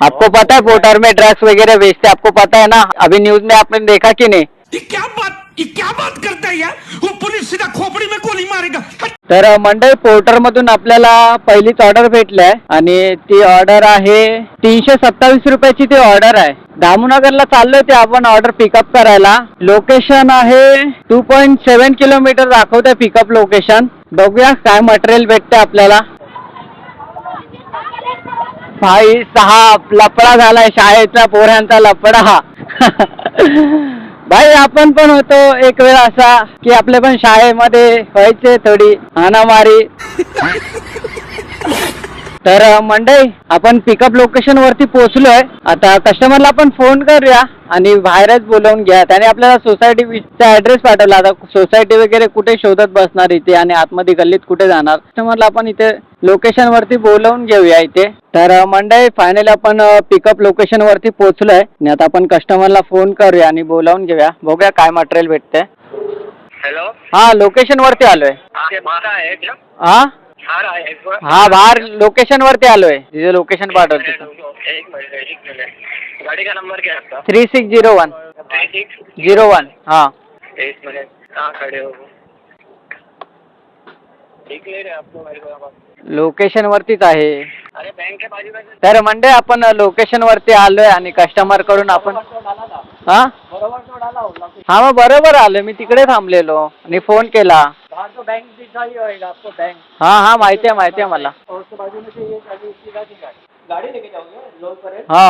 आपको पता है पोर्टर में ड्रग्स वगैरह बेचते, आपको पता है ना? अभी न्यूज में आपने देखा कि नाही? ये क्या बात करता है यार, वो पुलिस सीधा खोपड़ी में गोली मारेगा। तर मंडळी पोर्टर मधून आपल्याला पहिलीच ऑर्डर भेटली आहे आणि ती ऑर्डर आहे 327 रुपयाची ती ऑर्डर आहे. दामोनगरला चाललोय ते आपण ऑर्डर पिकअप करायला. लोकेशन आहे 2.7 किलोमीटर दाखवते पिकअप लोकेशन. बघूया काय मटेरियल भेटते आपल्याला. भाई साहब लफडा झालाय, शाळेचा पोरांचा लफडा. भाई आपण पण होतो एक वेळ असा की आपले पण शाळेमध्ये व्हायचे थोडी हाणामारी. तर मंडळी आपण पिकअप लोकेशन वरती पोहोचलोय. आता कस्टमरला आपण फोन करूया आणि बाहेरच बोलावून घ्या. त्याने आपल्याला सोसायटीचा ऍड्रेस पाठवला. आता सोसायटी वगैरे कुठे शोधत बसणार इथे आणि आतमध्ये गल्लीत कुठे जाणार. कस्टमरला आपण इथे लोकेशन वरती बोलावून घेऊया इथे. तर मंडळी फायनली आपण पिकअप लोकेशन वरती पोहोचलोय आणि आता आपण कस्टमरला फोन करूया आणि बोलावून घेऊया. बघूया काय मटेरियल भेटते. हेलो, हा लोकेशन वरती आलोय. हा हा बाहेर लोकेशन वरती आलोय. तिथे लोकेशन पाठवलं. एक मिनट, गाड़ी का नंबर क्या है आपका? 3601 3601। हाँ एक मिनट, कहाँ खड़े हो? ठीक ले रहे आपको मेरे को? लोकेशन वरतीच आहे. अरे बैंक के बाजू में। तर मंडळी आपण लोकेशन वरती आलोय आणि कस्टमर कडून आपण हा हा मग बरोबर आलोय. मी तिकडे थांबलेलो आणि फोन केला. बैंक दिखाई होगा आपको, बैंक हा हा माहिती आहे मला. और उसके बाजू में से ये गाड़ी लेके जाओगे लोड पर? हा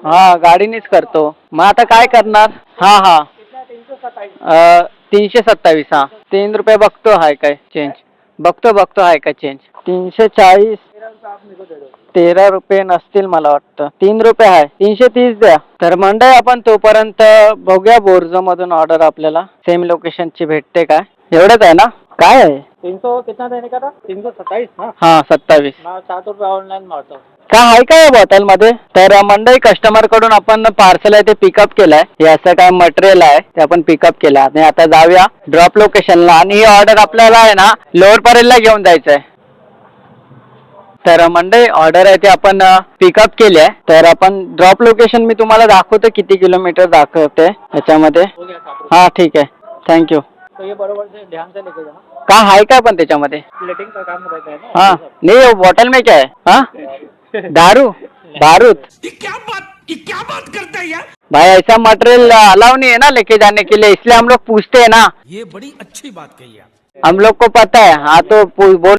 हा गाडीनेच करतो. मग आता काय करणार. हा हा कितना? 327। 327. हा 3 रुपये बघतो हाय काय चेंज. बघतो हाय का चेंज. 340 आप मेरे को दे दो। 13 रुपये नसतील मला वाटतं. 3 रुपये आहे. 330 द्या. तर मंडळी आपण तोपर्यंत बघूया बोर्जो मधून ऑर्डर आपल्याला सेम लोकेशनची भेटते काय. एवढंच आहे ना? काय आहे? 300 कितना देने का था? 327 ना? हा 27. मैं 7 रुपये ऑनलाइन मारता हूँ। काय आहे काय बॉटल मध्ये? तर मंडळी कस्टमर कडून आपण पार्सल आहे ते पिकअप केलंय. हे असं काय मटेरियल आहे ते आपण पिकअप केलं आणि आता जाऊया ड्रॉप लोकेशनला. आणि ही ऑर्डर आपल्याला आहे ना लोअर परेलला घेऊन जायचंय. तर मंडळी ऑर्डर आहे ते आपण पिकअप केली आहे. तर आपण ड्रॉप लोकेशन मी तुम्हाला दाखवतो किती किलोमीटर दाखवते याच्यामध्ये. हो गया 7 रुपये। हा ठीक आहे. थँक्यू. तो ये बराबर से ध्यान से लेके जाना। काय आहे काय पण त्याच्यामध्ये? प्लेटिंग का काम रहता है ना। हाँ नहीं बॉटल में क्या है? हाँ दारू बारूद। ये क्या बात करता है यार। भाई ऐसा मटेरियल अलाउ नहीं है ना लेके जाने के लिए, इसलिए हम लोग पूछते हैं ना. ये बड़ी अच्छी बात कही आप। हम लोग को पता है. हाँ तो बोल